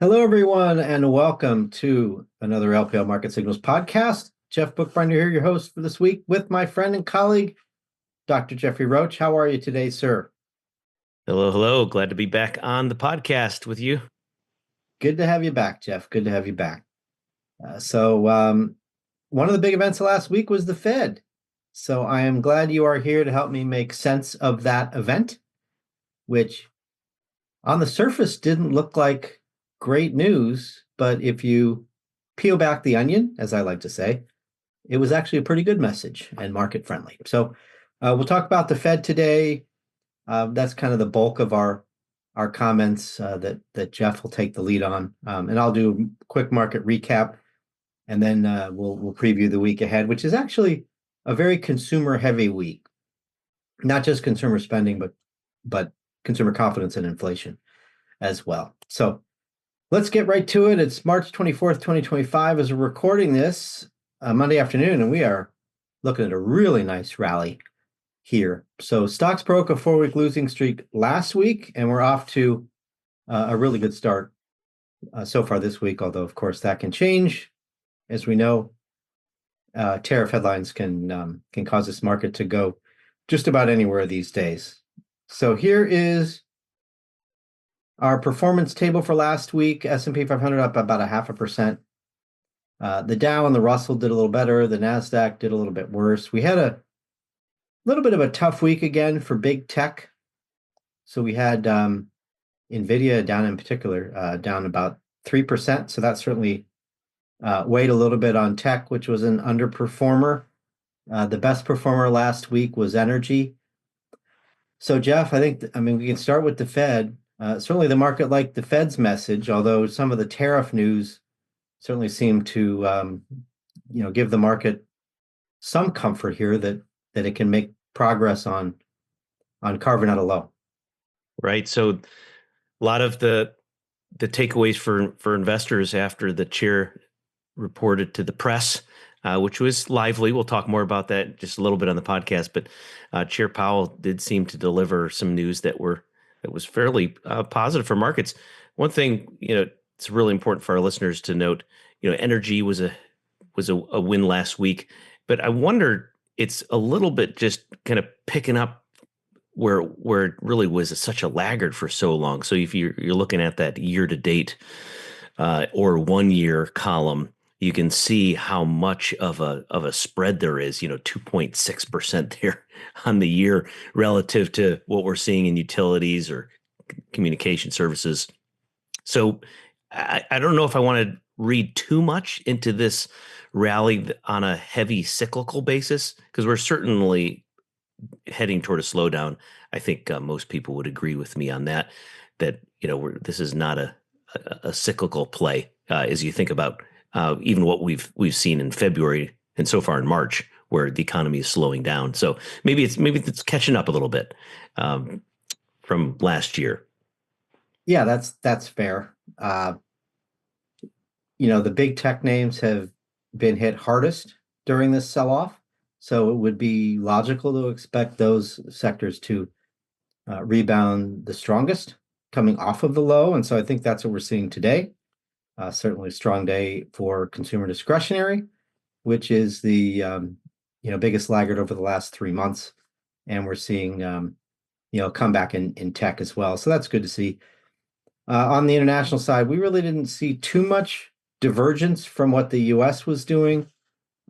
Hello, everyone, and welcome to another LPL Market Signals podcast. Jeff Bookbinder here, your host for this week, with my friend and colleague, Dr. Jeffrey Roach. How are you today, sir? Hello, hello. Glad to be back on the podcast with you. Good to have you back, Jeff. Good to have you back. One of the big events last week was the Fed. So I am glad you are here to help me make sense of that event, which on the surface didn't look like great news, but if you peel back the onion, as I like to say, it was actually a pretty good message and market friendly. So we'll talk about the Fed today. That's kind of the bulk of our comments that Jeff will take the lead on, and I'll do a quick market recap, and then we'll preview the week ahead, which is actually a very consumer heavy week, not just consumer spending, but consumer confidence and inflation as well. So let's get right to it. It's March 24th, 2025, as we're recording this Monday afternoon, and we are looking at a really nice rally here. So stocks broke a 4-week losing streak last week, and we're off to a really good start so far this week, although, of course, that can change. As we know, tariff headlines can cause this market to go just about anywhere these days. So here is our performance table for last week. S&P 500 up about 0.5%. The Dow and the Russell did a little better. The NASDAQ did a little bit worse. We had a little bit of a tough week again for big tech. So we had NVIDIA down in particular, down about 3%. So that certainly weighed a little bit on tech, which was an underperformer. The best performer last week was energy. So Jeff, we can start with the Fed. Certainly the market liked the Fed's message, although some of the tariff news certainly seemed to give the market some comfort here that it can make progress on carving out a low. Right. So a lot of the takeaways for investors after the chair reported to the press, which was lively. We'll talk more about that just a little bit on the podcast. But Chair Powell did seem to deliver some news that was fairly positive for markets. One thing, it's really important for our listeners to note. Energy was a win last week, but I wonder it's a little bit just kind of picking up where it really was such a laggard for so long. So if you're looking at that year to date or 1 year column, you can see how much of a spread there is. 2.6% there on the year relative to what we're seeing in utilities or communication services. So I don't know if I want to read too much into this rally on a heavy cyclical basis, because we're certainly heading toward a slowdown. I think most people would agree with me on that this is not a cyclical play as you think about even what we've seen in February and so far in March, where the economy is slowing down. So maybe it's catching up a little bit from last year. Yeah, that's fair. The big tech names have been hit hardest during this sell-off, so it would be logical to expect those sectors to rebound the strongest coming off of the low. And so I think that's what we're seeing today. Certainly a strong day for consumer discretionary, which is the biggest laggard over the last 3 months. And we're seeing comeback in tech as well. So that's good to see. On the international side, we really didn't see too much divergence from what the US was doing,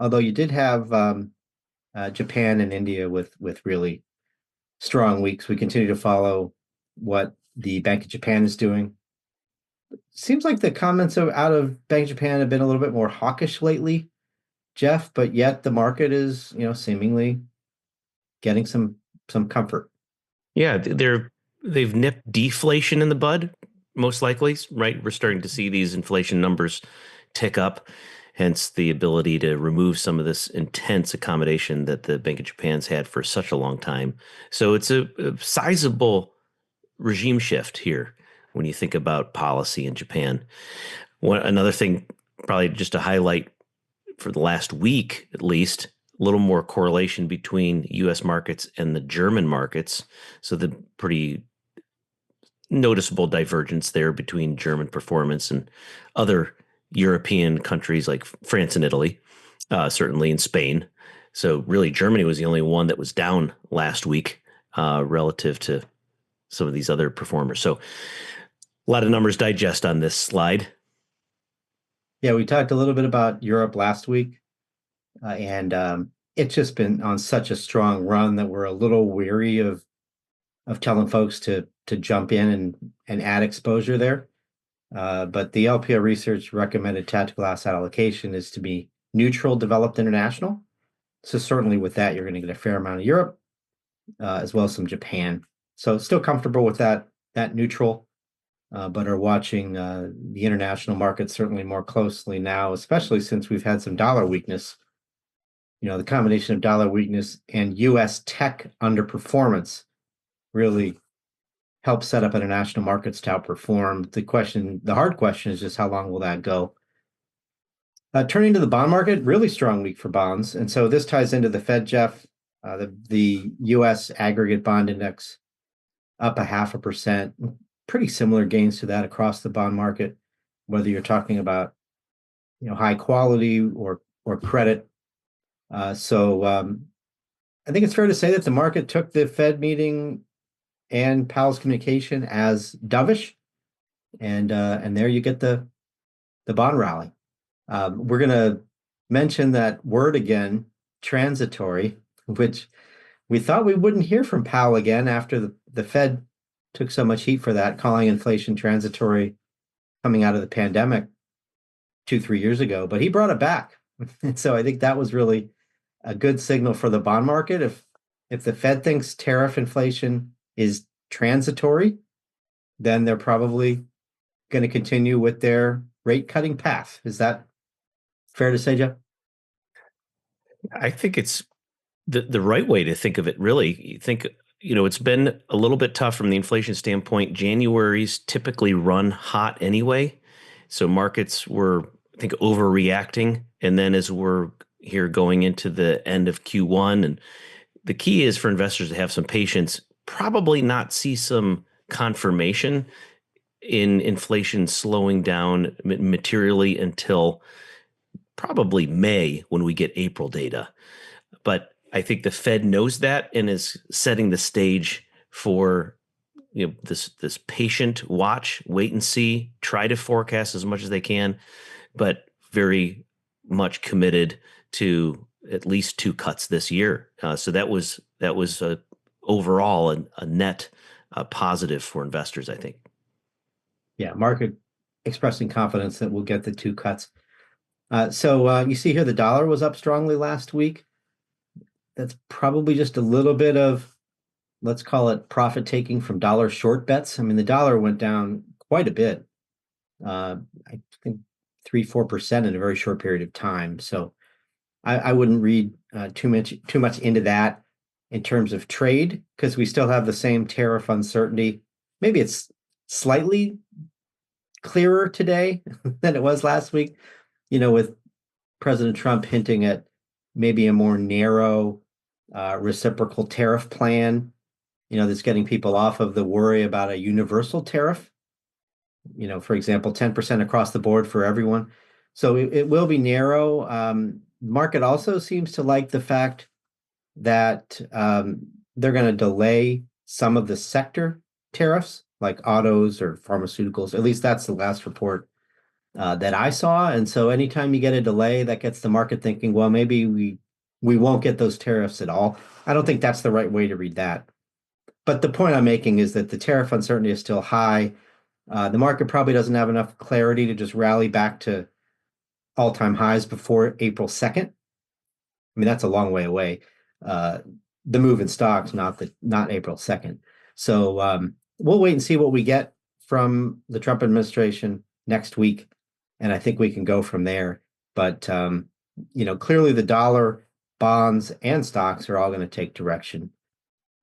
although you did have Japan and India with really strong weeks. We continue to follow what the Bank of Japan is doing. Seems like the comments out of Bank of Japan have been a little bit more hawkish lately, Jeff, but yet the market is, seemingly getting some comfort. Yeah, they've nipped deflation in the bud, most likely, right? We're starting to see these inflation numbers tick up, hence the ability to remove some of this intense accommodation that the Bank of Japan's had for such a long time. So it's a sizable regime shift here when you think about policy in Japan. Another thing, probably just to highlight for the last week at least, a little more correlation between U.S. markets and the German markets. So the pretty noticeable divergence there between German performance and other European countries like France and Italy, certainly in Spain. So really, Germany was the only one that was down last week relative to some of these other performers. So a lot of numbers digest on this slide. Yeah, we talked a little bit about Europe last week, and it's just been on such a strong run that we're a little weary of telling folks to jump in and add exposure there. But the LPL research recommended tactical asset allocation is to be neutral, developed international. So certainly with that, you're going to get a fair amount of Europe, as well as some Japan. So still comfortable with that neutral, but are watching the international markets certainly more closely now, especially since we've had some dollar weakness. The combination of dollar weakness and U.S. tech underperformance really help set up international markets to outperform. The hard question is just how long will that go? Turning to the bond market, really strong week for bonds. And so this ties into the Fed, Jeff. The U.S. aggregate bond index up 0.5%. Pretty similar gains to that across the bond market, whether you're talking about high quality or credit. So I think it's fair to say that the market took the Fed meeting and Powell's communication as dovish, and there you get the bond rally. We're going to mention that word again, transitory, which we thought we wouldn't hear from Powell again after the Fed took so much heat for that, calling inflation transitory coming out of the pandemic 2-3 years ago. But he brought it back. And so I think that was really a good signal for the bond market. If the Fed thinks tariff inflation is transitory, then they're probably going to continue with their rate cutting path. Is that fair to say, Jeff? I think it's the right way to think of it, really. You think, it's been a little bit tough from the inflation standpoint. January's typically run hot anyway. So markets were, I think, overreacting. And then as we're here going into the end of Q1, and the key is for investors to have some patience, probably not see some confirmation in inflation slowing down materially until probably May when we get April data. But I think the Fed knows that and is setting the stage for this patient watch, wait and see, try to forecast as much as they can, but very much committed to at least 2 cuts this year. So that was overall a net positive for investors, I think. Yeah, market expressing confidence that we'll get the 2 cuts. So you see here the dollar was up strongly last week. That's probably just a little bit of, let's call it profit taking from dollar short bets. I mean, the dollar went down quite a bit. I think 3-4% in a very short period of time. So I wouldn't read too much into that in terms of trade, because we still have the same tariff uncertainty. Maybe it's slightly clearer today than it was last week, with President Trump hinting at maybe a more narrow reciprocal tariff plan, that's getting people off of the worry about a universal tariff, for example, 10% across the board for everyone. So it will be narrow. Market also seems to like the fact that they're going to delay some of the sector tariffs, like autos or pharmaceuticals. At least that's the last report that I saw. And so anytime you get a delay, that gets the market thinking, well, maybe we won't get those tariffs at all. I don't think that's the right way to read that. But the point I'm making is that the tariff uncertainty is still high. The market probably doesn't have enough clarity to just rally back to all-time highs before April 2nd. I mean, that's a long way away. The move in stocks, not April 2nd. So we'll wait and see what we get from the Trump administration next week, and I think we can go from there. But clearly the dollar, bonds, and stocks are all going to take direction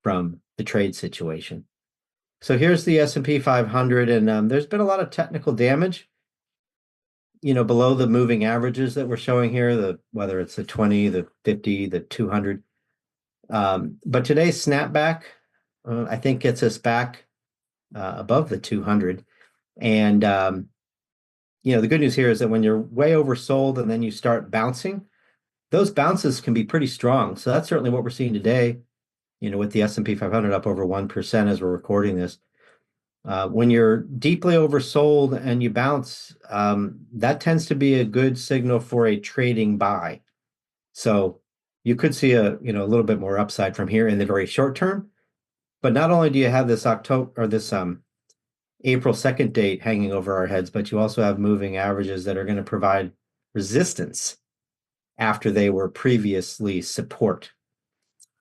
from the trade situation. So here's the S&P 500, and there's been a lot of technical damage, below the moving averages that we're showing here, whether it's the 20, the 50, the 200. But today's snapback, I think, gets us back above the 200. And the good news here is that when you're way oversold and then you start bouncing, those bounces can be pretty strong. So that's certainly what we're seeing today, with the S&P 500 up over 1% as we're recording this. When you're deeply oversold and you bounce, that tends to be a good signal for a trading buy. So you could see a little bit more upside from here in the very short term. But not only do you have this October or this April 2nd date hanging over our heads, but you also have moving averages that are going to provide resistance after they were previously support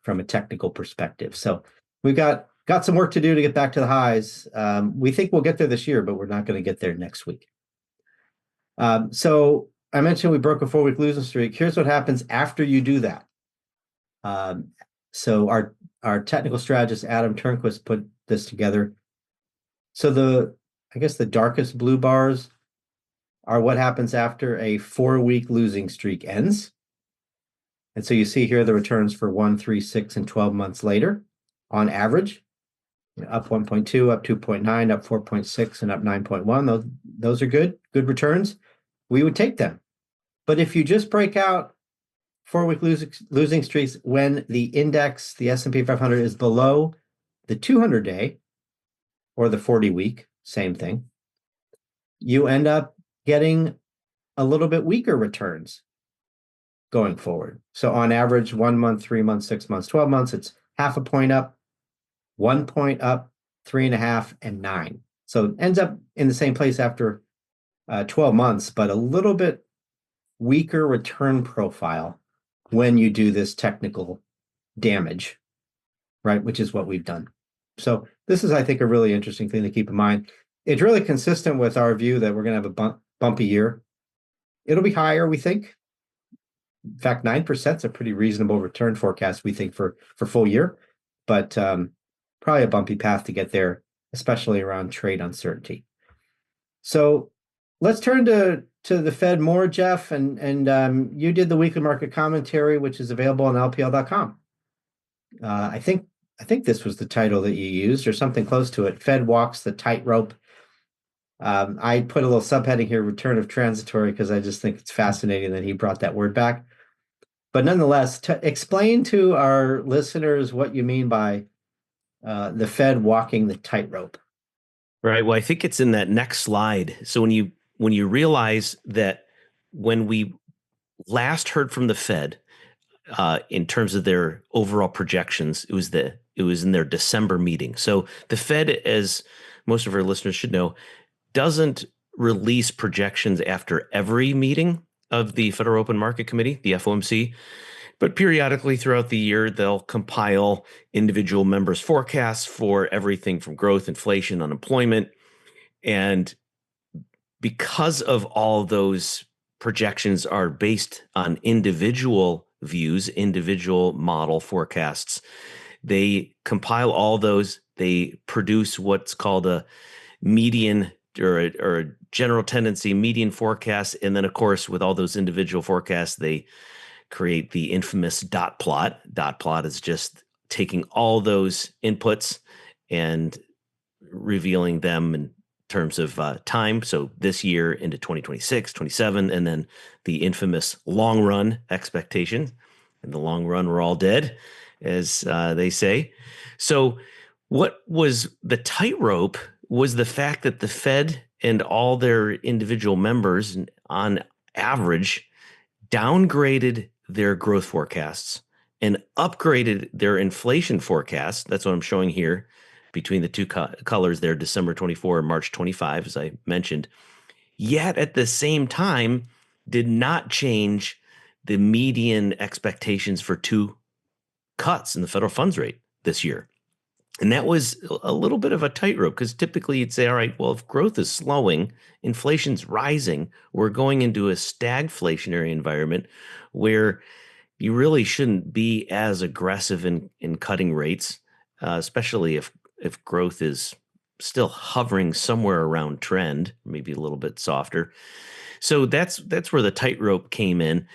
from a technical perspective. So we've got some work to do to get back to the highs. We think we'll get there this year, but we're not going to get there next week. So I mentioned we broke a 4-week losing streak. Here's what happens after you do that. So our technical strategist, Adam Turnquist, put this together. So I guess the darkest blue bars are what happens after a 4-week losing streak ends. And so you see here the returns for 1, 3, 6, and 12 months later on average, up 1.2, up 2.9, up 4.6, and up 9.1. Those are good returns. We would take them. But if you just break out 4-week losing streaks when the index, the S&P 500, is below the 200-day or the 40-week, same thing, you end up getting a little bit weaker returns going forward. So on average, 1 month, 3 months, 6 months, 12 months, it's 0.5 point up, 1 point up, 3.5, and 9. So it ends up in the same place after 12 months, but a little bit weaker return profile when you do this technical damage, right? Which is what we've done. So this is, I think, a really interesting thing to keep in mind. It's really consistent with our view that we're going to have a bumpy year. It'll be higher, we think. In fact, 9% is a pretty reasonable return forecast, we think, for full year, but probably a bumpy path to get there, especially around trade uncertainty. So let's turn to the Fed more, Jeff, and you did the weekly market commentary, which is available on LPL.com. I think this was the title that you used, or something close to it. Fed walks the tightrope. I put a little subheading here, return of transitory, because I just think it's fascinating that he brought that word back. But nonetheless, explain to our listeners what you mean by the Fed walking the tightrope. Right. Well, I think it's in that next slide. So when you realize that when we last heard from the Fed in terms of their overall projections, it was in their December meeting. So the Fed, as most of our listeners should know, doesn't release projections after every meeting of the Federal Open Market Committee, the FOMC, but periodically throughout the year, they'll compile individual members' forecasts for everything from growth, inflation, unemployment. And because of all those projections are based on individual views, individual model forecasts, they compile all those. They produce what's called a median or a general tendency median forecast. And then, of course, with all those individual forecasts, they create the infamous dot plot. Dot plot is just taking all those inputs and revealing them in terms of time. So this year into 2026, 27, and then the infamous long run expectation. In the long run, we're all dead, as they say. So what was the tightrope was the fact that the Fed and all their individual members, on average, downgraded their growth forecasts and upgraded their inflation forecast. That's what I'm showing here between the two colors there, December 24 and March 25, as I mentioned. Yet at the same time, did not change the median expectations for 2 cuts in the federal funds rate this year. And that was a little bit of a tightrope, because typically you'd say, all right, well, if growth is slowing, inflation's rising, we're going into a stagflationary environment where you really shouldn't be as aggressive in cutting rates, especially if growth is still hovering somewhere around trend, maybe a little bit softer. So that's where the tightrope came in.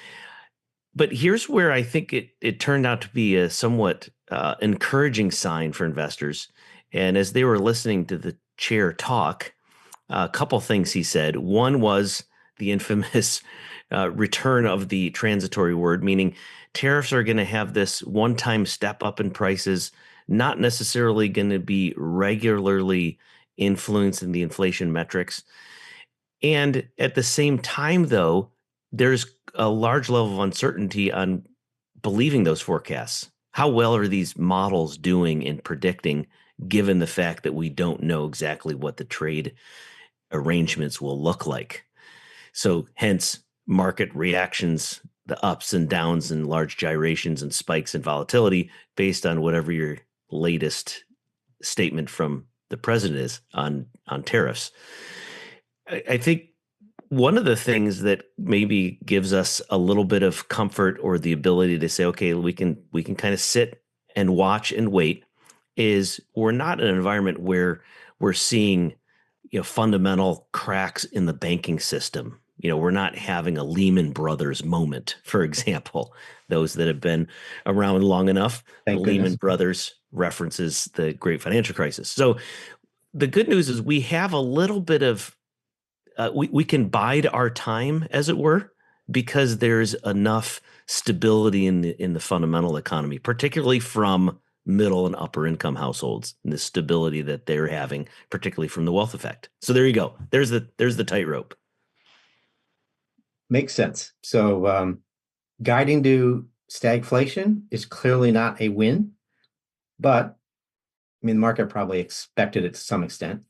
But here's where I think it turned out to be a somewhat encouraging sign for investors. And as they were listening to chair talk, a couple things he said. One was the infamous return of the transitory word, meaning tariffs are going to have this one-time step up in prices, not necessarily going to be regularly influencing the inflation metrics. And at the same time, though, there's a large level of uncertainty on believing those forecasts. How well are these models doing in predicting, given the fact that we don't know exactly what the trade arrangements will look like? So, hence, market reactions, the ups and downs and large gyrations and spikes in volatility based on whatever your latest statement from the president is on tariffs. I think one of the things that maybe gives us a little bit of comfort or the ability to say, okay, we can kind of sit and watch and wait, is we're not in an environment where we're seeing fundamental cracks in the banking system. We're not having a Lehman Brothers moment, for example. Those that have been around long enough, Thank the goodness. Lehman Brothers references the great financial crisis. So the good news is we have a little bit of we can bide our time, as it were, because there's enough stability in the fundamental economy, particularly from middle and upper income households, and the stability that they're having, particularly from the wealth effect. So there you go. There's the tightrope. Makes sense. So guiding to stagflation is clearly not a win, but I mean, the market probably expected it to some extent.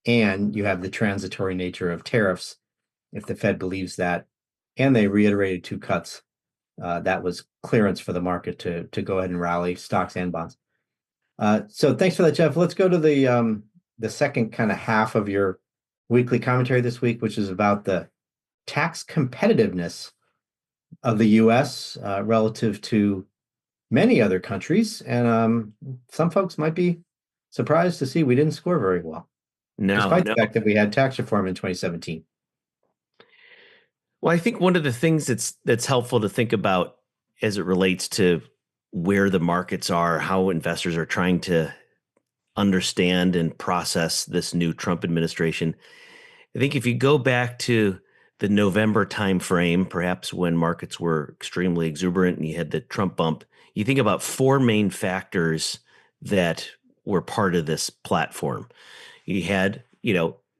And you have the transitory nature of tariffs. If the Fed believes that, and they reiterated 2 cuts, that was clearance for the market to go ahead and rally stocks and bonds. So thanks for that, Jeff. Let's go to the second kind of half of your weekly commentary this week, which is about the tax competitiveness of the U.S. Relative to many other countries. And some folks might be surprised to see we didn't score very well, despite the fact that we had tax reform in 2017. Well, I think one of the things that's helpful to think about as it relates to where the markets are, how investors are trying to understand and process this new Trump administration. I think if you go back to the November timeframe, perhaps when markets were extremely exuberant and you had the Trump bump, you think about 4 main factors that were part of this platform. You had,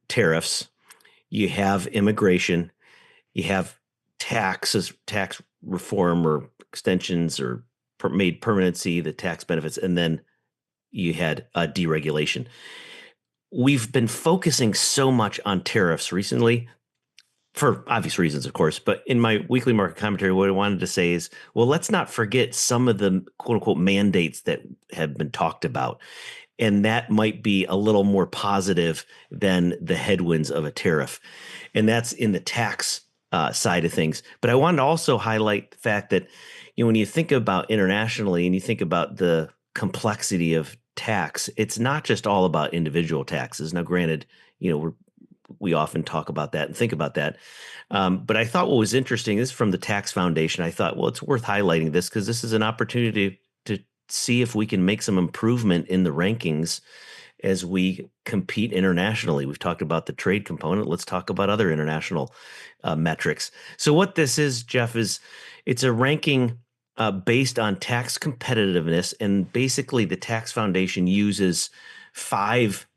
tariffs, you have immigration, you have tax reform or extensions or made permanency, the tax benefits, and then you had deregulation. We've been focusing so much on tariffs recently for obvious reasons, of course, but in my weekly market commentary, what I wanted to say is, well, let's not forget some of the quote unquote mandates that have been talked about. And that might be a little more positive than the headwinds of a tariff. And that's in the tax side of things. But I wanted to also highlight the fact that, when you think about internationally and you think about the complexity of tax, it's not just all about individual taxes. Now, granted, we often talk about that and think about that. But I thought what was interesting is from the Tax Foundation. I thought, well, it's worth highlighting this because this is an opportunity to see if we can make some improvement in the rankings as we compete internationally. We've talked about the trade component. Let's talk about other international metrics. So what this is, Jeff, is it's a ranking based on tax competitiveness. And basically the Tax Foundation uses 5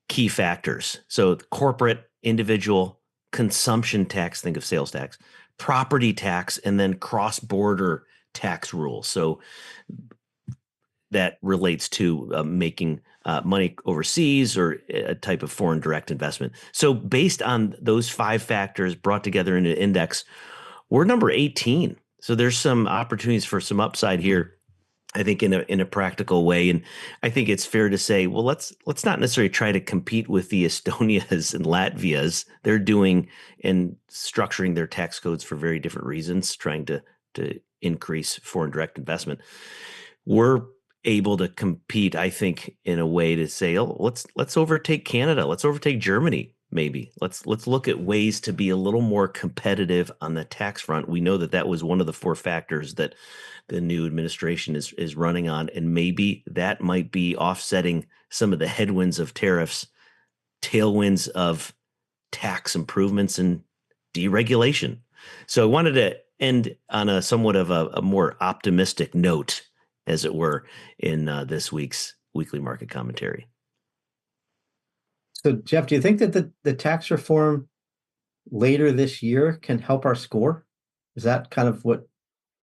key factors. So corporate, individual, consumption tax, think of sales tax, property tax, and then cross-border tax rules. So that relates to making money overseas or a type of foreign direct investment. So based on those 5 factors brought together in an index, we're number 18. So there's some opportunities for some upside here, I think, in a practical way. And I think it's fair to say, well, let's not necessarily try to compete with the Estonias and Latvias. They're doing and structuring their tax codes for very different reasons, trying to increase foreign direct investment. We're able to compete, I think, in a way to say, oh, let's overtake Canada, let's overtake Germany. Maybe let's look at ways to be a little more competitive on the tax front. We know that was one of the 4 factors that the new administration is running on, and maybe that might be offsetting some of the headwinds of tariffs tailwinds of tax improvements and deregulation. So I wanted to end on a somewhat of a more optimistic note, as it were, in this week's weekly market commentary. So, Jeff, do you think that the tax reform later this year can help our score? Is that kind of what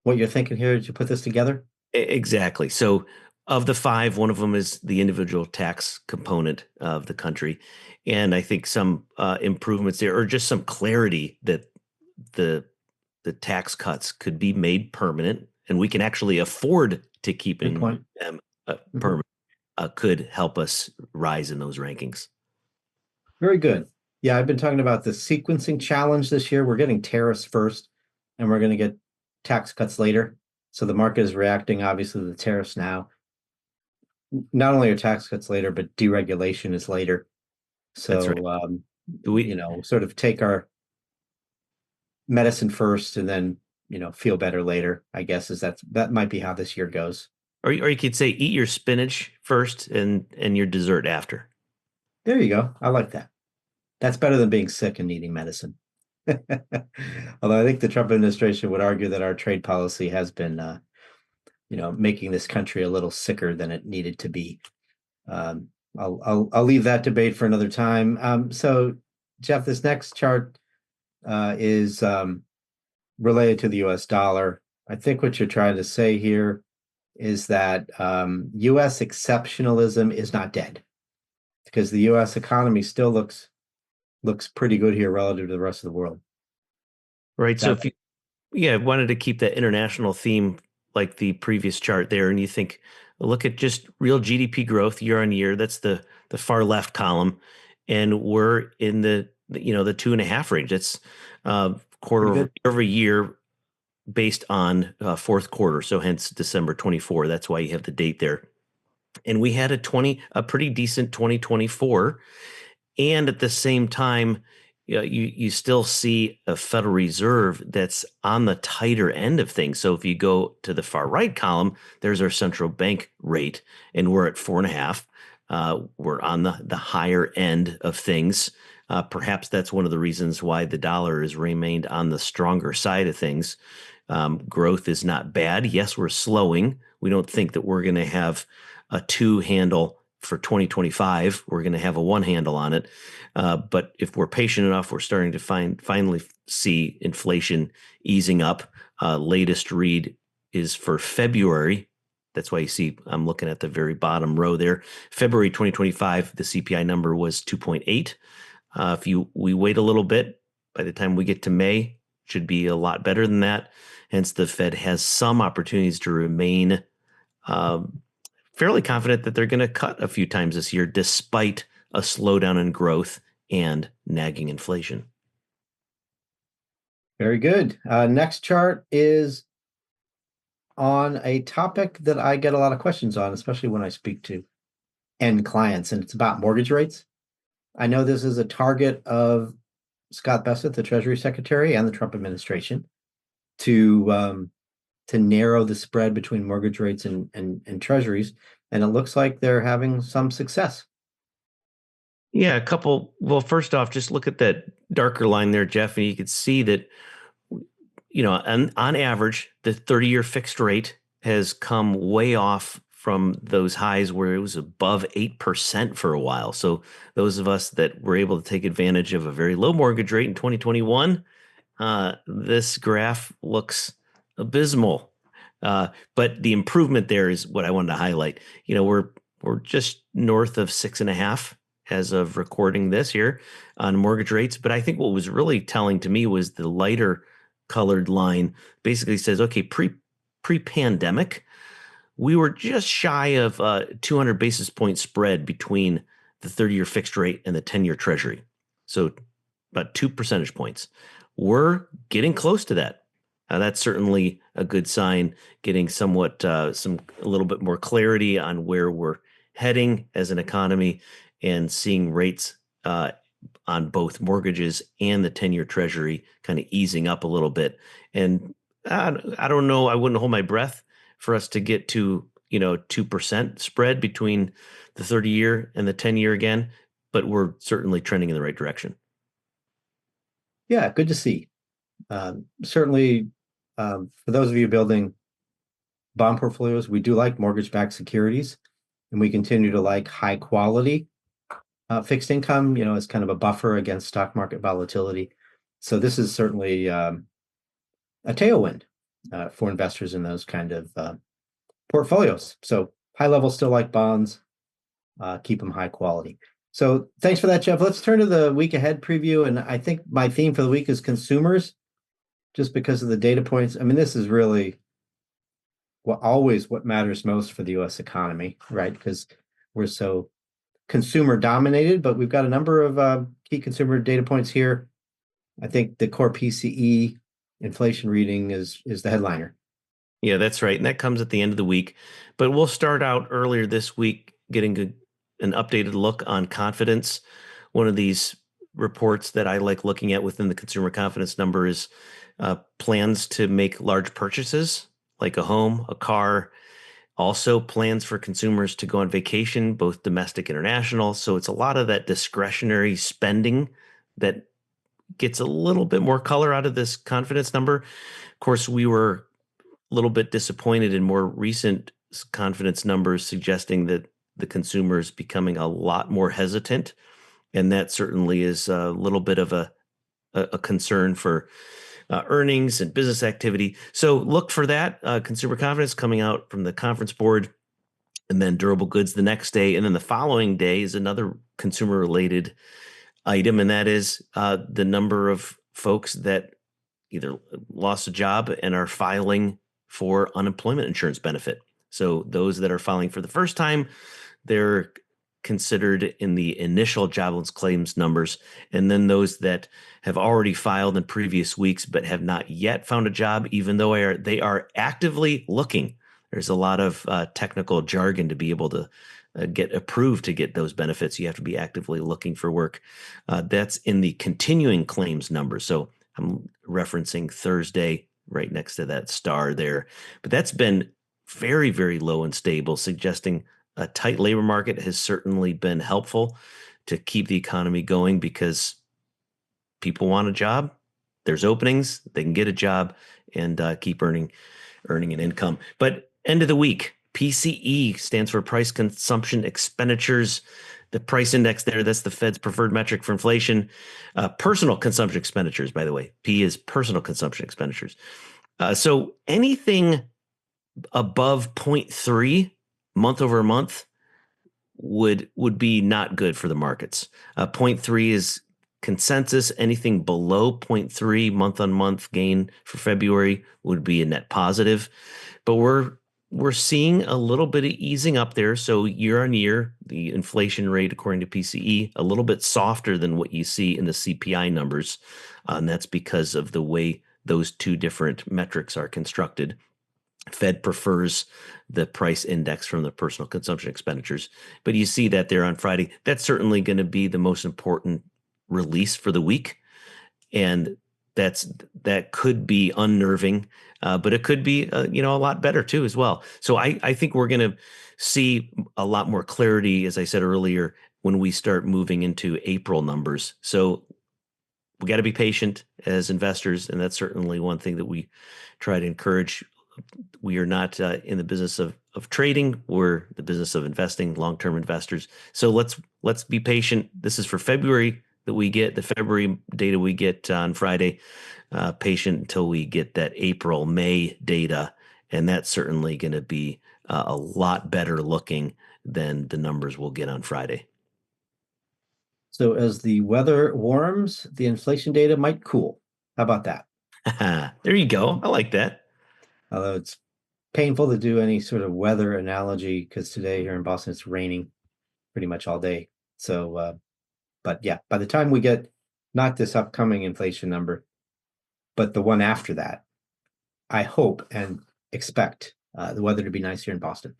you're thinking here as you put this together? Exactly. So of the five, one of them is the individual tax component of the country. And I think some improvements there, or just some clarity that the tax cuts could be made permanent, and we can actually afford to Good keeping point. them Mhm. permanent, could help us rise in those rankings. Very good. Yeah, I've been talking about the sequencing challenge this year. We're getting tariffs first, and we're going to get tax cuts later. So the market is reacting, obviously, to the tariffs now. Not only are tax cuts later, but deregulation is later. That's right. So, Do we sort of take our medicine first and then, feel better later, I guess, that might be how this year goes. or you could say eat your spinach first and your dessert after. There you go. I like that. That's better than being sick and needing medicine. Although I think the Trump administration would argue that our trade policy has been, making this country a little sicker than it needed to be. I'll leave that debate for another time. So, Jeff, this next chart is related to the U.S. dollar. I think what you're trying to say here is that U.S. exceptionalism is not dead, because the U.S. economy still looks pretty good here relative to the rest of the world. Right. So That if you wanted to keep that international theme like the previous chart there, and you think, look at just real GDP growth year on year. That's the far left column, and we're in the 2.5 range. That's pretty quarter good. over year based on fourth quarter. So hence December 24. That's why you have the date there. And we had a pretty decent 2024. And at the same time, you still see a Federal Reserve that's on the tighter end of things. So if you go to the far right column, there's our central bank rate, and we're at 4.5. We're on the higher end of things. Perhaps that's one of the reasons why the dollar has remained on the stronger side of things. Growth is not bad. Yes, we're slowing. We don't think that we're going to have a two handle for 2025. We're going to have a one handle on it. But if we're patient enough, we're starting to finally see inflation easing up. Latest read is for February. That's why you see I'm looking at the very bottom row there. February 2025, the CPI number was 2.8. If we wait a little bit, by the time we get to May, it should be a lot better than that. Hence, the Fed has some opportunities to remain fairly confident that they're going to cut a few times this year, despite a slowdown in growth and nagging inflation. Very good. Next chart is on a topic that I get a lot of questions on, especially when I speak to end clients, and it's about mortgage rates. I know this is a target of Scott Bessent, the Treasury Secretary, and the Trump administration to narrow the spread between mortgage rates and treasuries, and it looks like they're having some success. Yeah, a couple. Well, first off, just look at that darker line there, Jeff, and you can see that, on average, the 30-year fixed rate has come way off from those highs where it was above 8% for a while. So those of us that were able to take advantage of a very low mortgage rate in 2021, this graph looks abysmal. But the improvement there is what I wanted to highlight. We're just north of 6.5 as of recording this here on mortgage rates. But I think what was really telling to me was the lighter colored line basically says, okay, pre-pandemic, we were just shy of 200 basis point spread between the 30-year fixed rate and the 10-year treasury. So about 2 percentage points. We're getting close to that. That's certainly a good sign, getting somewhat a little bit more clarity on where we're heading as an economy, and seeing rates on both mortgages and the 10-year treasury kind of easing up a little bit. And I don't know, I wouldn't hold my breath for us to get to 2% spread between the 30-year and the 10-year again. but we're certainly trending in the right direction. Yeah, good to see. Certainly, for those of you building bond portfolios, we do like mortgage-backed securities, and we continue to like high quality fixed income, as kind of a buffer against stock market volatility. So this is certainly a tailwind for investors in those kind of portfolios. So high level, still like bonds, keep them high quality. So thanks for that, Jeff. Let's turn to the week ahead preview. And I think my theme for the week is consumers, just because of the data points. I mean, this is really what matters most for the US economy, right? Because we're so consumer dominated, but we've got a number of key consumer data points here. I think the core PCE inflation reading is the headliner. Yeah, that's right. And that comes at the end of the week. But we'll start out earlier this week getting an updated look on confidence. One of these reports that I like looking at within the consumer confidence number is plans to make large purchases like a home, a car, also plans for consumers to go on vacation, both domestic and international. So it's a lot of that discretionary spending that gets a little bit more color out of this confidence number. Of course, we were a little bit disappointed in more recent confidence numbers suggesting that the consumer is becoming a lot more hesitant. And that certainly is a little bit of a concern for earnings and business activity. So look for that consumer confidence coming out from the conference board, and then durable goods the next day. And then the following day is another consumer related item, and that is the number of folks that either lost a job and are filing for unemployment insurance benefit. So those that are filing for the first time, they're considered in the initial jobless claims numbers. And then those that have already filed in previous weeks but have not yet found a job, even though they are actively looking. There's a lot of technical jargon to be able to get approved to get those benefits. You have to be actively looking for work. That's in the continuing claims number. So I'm referencing Thursday right next to that star there. But that's been very, very low and stable, suggesting a tight labor market has certainly been helpful to keep the economy going because people want a job. There's openings, they can get a job and keep earning an income. But end of the week, PCE stands for price consumption expenditures. The price index there, that's the Fed's preferred metric for inflation. Personal consumption expenditures, by the way. P is personal consumption expenditures. So anything above 0.3 month over month would be not good for the markets. 0.3 is consensus. Anything below 0.3 month on month gain for February would be a net positive. But we're seeing a little bit of easing up there. So year on year, the inflation rate, according to PCE, a little bit softer than what you see in the CPI numbers. And that's because of the way those two different metrics are constructed. Fed prefers the price index from the personal consumption expenditures. But you see that there on Friday. That's certainly going to be the most important release for the week. And that could be unnerving, but it could be a lot better too as well. So I think we're going to see a lot more clarity, as I said earlier, when we start moving into April numbers. So we got to be patient as investors, and that's certainly one thing that we try to encourage. We are not in the business of trading. We're the business of investing, long-term investors. So let's be patient. This is for February that we get the February data we get on Friday. Patient until we get that April, May data, and that's certainly going to be a lot better looking than the numbers we'll get on Friday. So as the weather warms, the inflation data might cool. How about that? There you go. I like that. Although it's painful to do any sort of weather analogy because today here in Boston it's raining pretty much all day. So, but yeah, by the time we get not this upcoming inflation number, but the one after that, I hope and expect the weather to be nice here in Boston.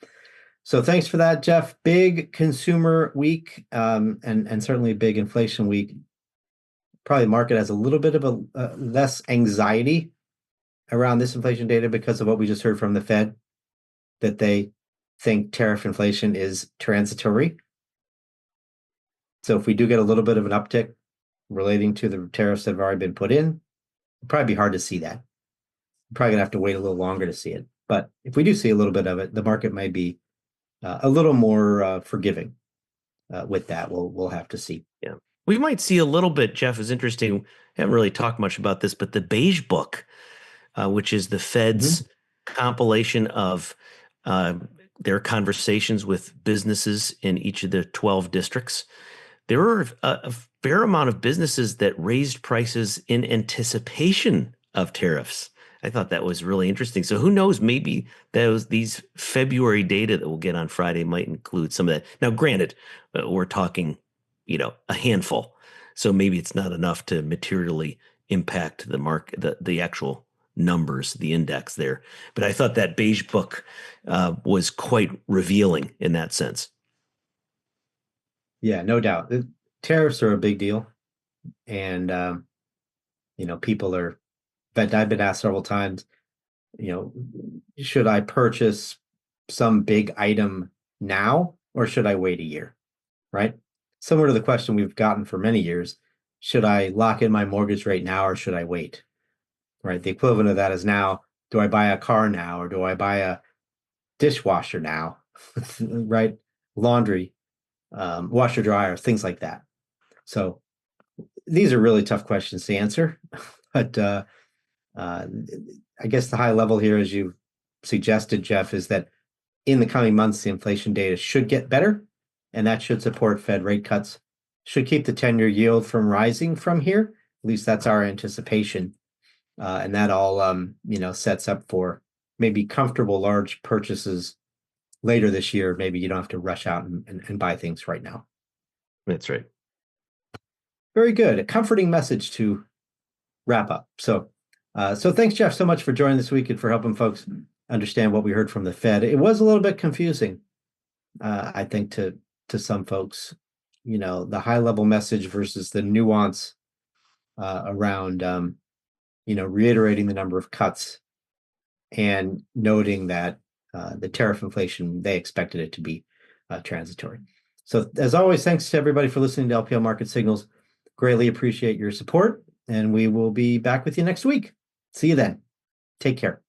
So thanks for that, Jeff. Big consumer week and certainly big inflation week. Probably the market has a little bit of a less anxiety around this inflation data because of what we just heard from the Fed, that they think tariff inflation is transitory. So if we do get a little bit of an uptick relating to the tariffs that have already been put in, it'd probably be hard to see that. We're probably gonna have to wait a little longer to see it. But if we do see a little bit of it, the market might be a little more forgiving with that. We'll have to see. Yeah. We might see a little bit, Jeff, is interesting. Haven't really talked much about this, but the Beige Book, which is the Fed's compilation of uh, their conversations with businesses in each of the 12 districts. There were a fair amount of businesses that raised prices in anticipation of tariffs. I thought that was really interesting. So who knows? Maybe these February data that we'll get on Friday might include some of that. Now, granted, we're talking, a handful, so maybe it's not enough to materially impact the market, the actual numbers, the index there. But I thought that Beige Book was quite revealing in that sense. Yeah, no doubt. The tariffs are a big deal, and people are. But I've been asked several times, should I purchase some big item now or should I wait a year? Right? Similar to the question we've gotten for many years, should I lock in my mortgage rate now or should I wait? Right? The equivalent of that is now, do I buy a car now or do I buy a dishwasher now? Right? Laundry, washer dryer, things like that. So these are really tough questions to answer, but I guess the high level here, as you suggested, Jeff, is that in the coming months, the inflation data should get better, and that should support Fed rate cuts, should keep the 10-year yield from rising from here. At least that's our anticipation. And that all, sets up for maybe comfortable large purchases later this year. Maybe you don't have to rush out and buy things right now. That's right. Very good. A comforting message to wrap up. So thanks, Jeff, so much for joining this week and for helping folks understand what we heard from the Fed. It was a little bit confusing, I think, to some folks, the high level message versus the nuance around, reiterating the number of cuts and noting that the tariff inflation, they expected it to be transitory. So as always, thanks to everybody for listening to LPL Market Signals. Greatly appreciate your support, and we will be back with you next week. See you then. Take care.